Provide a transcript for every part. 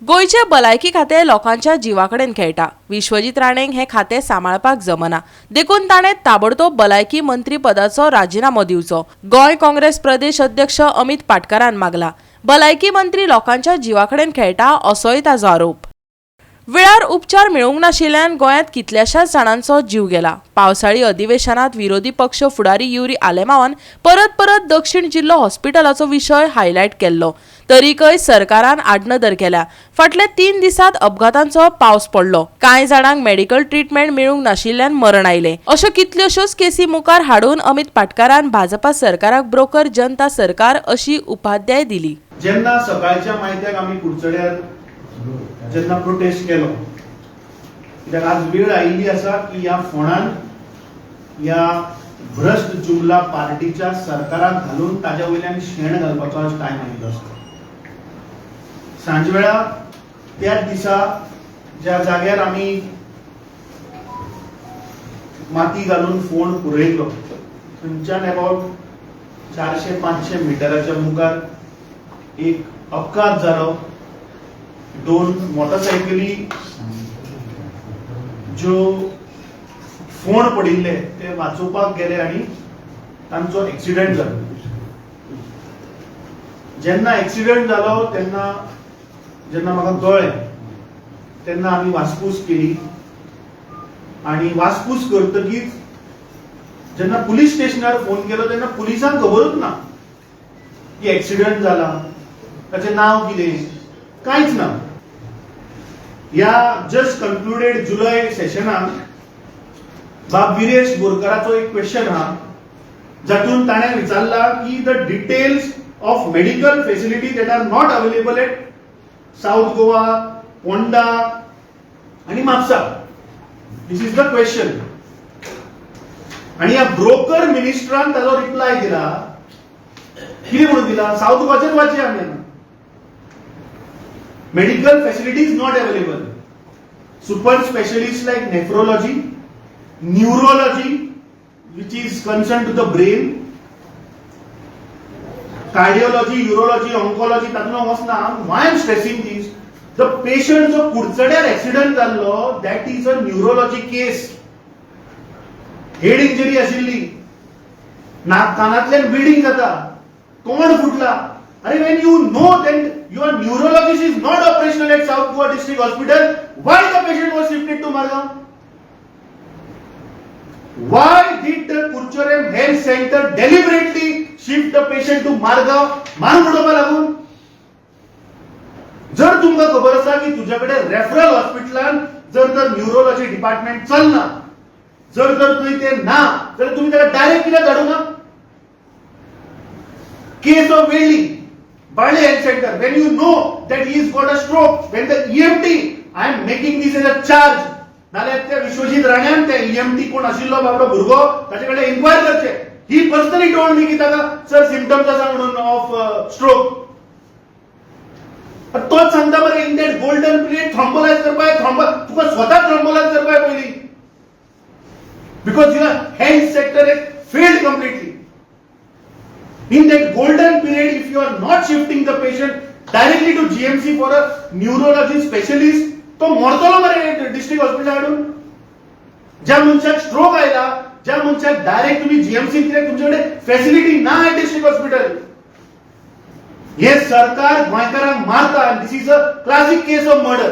गोयचे भलायकी खाते लोकांच्या जीवाकडेन खेळटा। विश्वजीत राणेंक हे खाते सांबाळपाक जमना, देखून ताणें ताबडतोब भलायकी मंत्री पदाचो राजीनामो दिवचो गोय काँग्रेस प्रदेश अध्यक्ष अमित पाटकरान मागला। भलायकी मंत्री लोकांच्या जीवाकडेन खेळटा असोय ताजो आरोप। वेळार उपचार मेळूंक नाशिल्ल्यान गोंयांत कितल्याशाच जाणांचो जीव गेला। पावसाळी अधिवेशनात विरोधी पक्ष फुडारी युरी आलेमावान परत दक्षिण जिल्लो हॉस्पिटलाचो विशय हायलायट केल्लो, तरीकय सरकारान आडनदर केल्या। फाटल्या 3 दिसांत अपघातांचो पावस पडलो, कांय जाणांक मेडिकल ट्रीटमेंट मेळूंक नाशिल्ल्यान मरण आयले। अश्यो कितल्योशोच केसी मुखार हाडून अमित पाटकरान भाजपा सरकाराक ब्रोकर जनता सरकार अशी उपाध्याय दिली। जेन्ना सकाळच्या मायत्याक आमी कुडचड्यार जेन्ना प्रोटेस्ट केलो, कित्याक आज वेळ आयिल्ली आसा की ह्या फोंडान ह्या भ्रष्ट जुमला पार्टीच्या सरकाराक घालून ताज्या वयल्यान शेण घालपाचो आज टायम आयिल्लो आसा। सांजवेळा त्याच दिसा ज्या जाग्यार आमी माती घालून फोंड पुरयलो, थंयच्यान अबाउट 400-500 मिटराच्या मुखार एक अपघात जालो। 2 मोटरसायकली ज्यो फोंड पडिल्ले ते वाचोवपाक गेले आनी तांचो एक्सिडेंट जालो। जेन्ना एक्सिडेंट जालो तेन्ना जेन्ना म्हाका कळ्ळें तेन्ना आमी वासपूस केली आनी वासपूस करतकीच जेन्ना पुलीस स्टेशनार फोन केलो तेन्ना पुलिसांक खबरूच ना की एक्सिडेंट जाला, ताचें नांव कितें, कांयच ना। ह्या जस्ट कन्क्लुडेड जुलय सेशनाक बाब विरेश बोरकाराचो एक क्वेश्चन आहा, जातून ताणें विचारला की the details of medical facility that are not available at south Goa, Ponda आणि Mhapsa, this is the question. आणि ह्या ब्रोकर मिनिस्टरान ताजो रिप्लाय दिला, कितें म्हणून दिला, साउथ गोवाचेच वाचया आमी। Medical facilities not available. Super specialists like nephrology, neurology, which is concerned to the brain, cardiology, urology, oncology, तातूंत वचना। Why I am stressing this? The patient जो कुडचड्यार accident जाल्लो, that is a neurology case. Head injury आशिल्ली, नाक कानांतल्यान bleeding जाता, तोंड फुटला। अरे when you know that your neurologist is not operational at South Goa District Hospital, why the patient was shifted to Margao? Why did the Kurcharem Health Center deliberately shift the patient to Margao? मारून उडोवपा लागून? जर तुमकां खबर आसा की तुझ्याकडे referral हॉस्पिटलान जर तर न्यूरोलॉजी डिपार्टमेंट चलना, जर थंय ते ना, जाल्यार तुम्ही ताका डायरेक्ट कित्याक धाडूना? केस of वेल्ली Barley Health Center, when you know that he's got a stroke, when the EMT, I am making this as a charge, नाल्यार त्या विश्वजीत राण्यान त्या EMT कोण आशिल्लो बाबडो भुरगो ताचे कडेन इन्क्वायर करचे। ही पर्सनली टोल्ड मी की ताका सर सिम्पटम्स आसा म्हणून ऑफ स्ट्रोक। तोच सांगता बरे इन दॅट गोल्डन पिरियड थ्रॉम्बोलाइज करपाक तुका स्वता थ्रॉम्बोलाइज करपाक पयली, because your health sector is failed completely. In that golden period, if you are not shifting the patient directly to GMC for a neurology specialist, तो मरतलो मरे district hospital हाडून। ज्या मनशाक stroke आयला, ज्या मनशाक डायरेक्ट तुम्ही जीएमसी कित्याक तुमच्याकडे फॅसिलिटी ना आहे डिस्ट्रिक्ट हॉस्पिटल। हे सरकार गोंयकारांक मारता, this is a classic case of murder.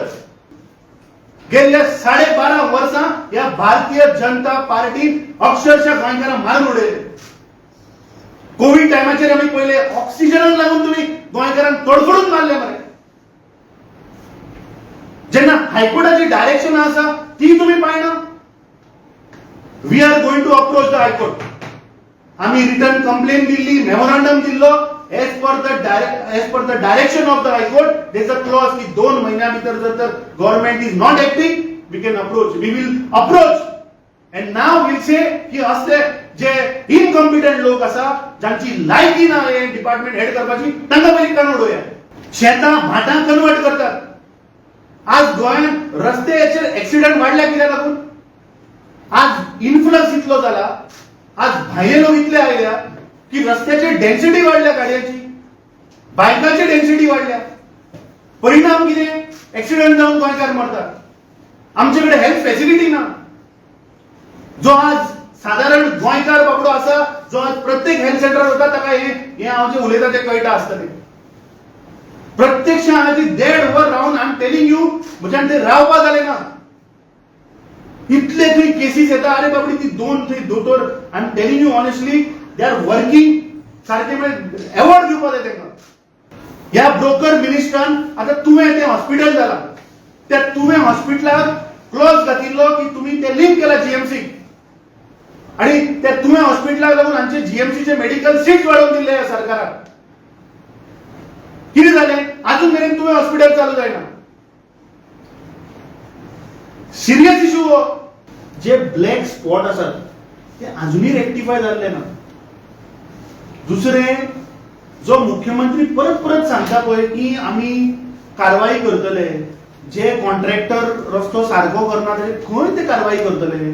गेल्या 12.5 वर्सां ह्या भारतीय जनता पार्टीन अक्षरशः गोंयकारांक मारून उडयले। कोविड टायमाचेर आमी पहिले ऑक्सिजनाक लागून तुम्ही गोंयकारांक तडफडून मारले मरे। जेन्ना हायकोर्टाची डायरेक्शन आसा ती तुम्ही पाळना। We are going to approach the high court. आम्ही रिटर्न कंप्लेन दिल्ली, मेमोरंडम दिल्लो, as per the direction of the high court there is a clause की 2 महिन्या भितर जर तर government is not acting, we can approach, we will approach. And now we'll say की असले जे इनकॉम्पिटंट लोक आसा, ज्यांची लायकी ना हे डिपार्टमेंट हेड करपाची, तांकां पयलीं कान उडोवया। शेतां भाटां कन्वर्ट करतात। आज गोंयांत रस्त्याचेर एक्सिडेंट वाडल्या कित्याक लागून? आज इन्फ्लक्स इतलो जाला, आज भायले लोक इतले आयल्या की रस्त्याची डेन्सिटी वाढल्या, गाडयांची बायकांची डेन्सिटी वाढल्या। परिणाम कितें? एक्सिडेंट जावन गोंयकार मरतात. आमचे कडेन हेल्थ फॅसिलिटी ना. जो आज साधारण गोंयकार बाबडो आसा, जो आज प्रत्येक हेल्थ सेंटर वता, ताका हे हांव जे उलयता तें कळटा आसतलें. प्रत्यक्ष हांवें ती 1.5 वर Ravan I am telling you, म्हज्यान थंय रावपा जालें ना. इतले थंय केसीस येता, अरे बाबडी ती 2 थंय दोतोर, I am telling you honestly, they are working सारखे. म्हणजे अवॉर्ड दिवपा जाय तांकां. ह्या ब्रोकर मिनिस्टरान आतां तुवें तें हॉस्पिटल जालां, त्या तुवें हॉस्पिटलाक क्लोज घातिल्लो की तुमी ते लिंक केला जीएमसीक, आणि त्या तुवें हॉस्पिटलाक लागून आमचे जीएमसीचे मेडिकल सीट वाडोवन दिल्ले ह्या सरकाराक. कितें जालें? अजून मेरेन तुवें हॉस्पिटल चालू जायना. सिरियस इशू हो. जे ब्लॅक स्पॉट आसात ते अजूनही रेक्टिफाय जाल्ले ना. दुसरें, जो मुख्यमंत्री परत परत सांगता पळय की आमी कारवाई करतले, जे कॉन्ट्रॅक्टर रस्तो सारको करना ताचेर खंय ते कारवाई करतले.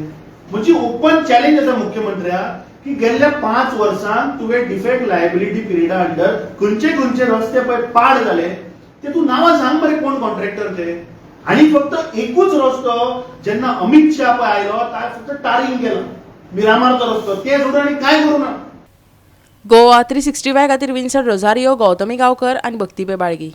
म्हणजे ओपन चॅलेंज आसा मुख्यमंत्र्याक की गेल्ल्या 5 वर्सांत तुवें डिफेक्ट लायबिलिटी पिरियडा अंडर खंयचे खंयचे रस्ते पळय पाड जाले ते तूं नांवां सांग मरे, कोण कॉन्ट्रॅक्टर ते. आणि फक्त एकूच रस्तो जेन्ना अमित शाह पळय आयलो, ताणें फक्त टारींग केला मिरामारचो रस्तो, ते सोडून आनी कांय करूं ना. गोवा 365 खातीर विन्संट रोझारियो, गौतमी गांवकर आनी भक्तीपे बाळगी.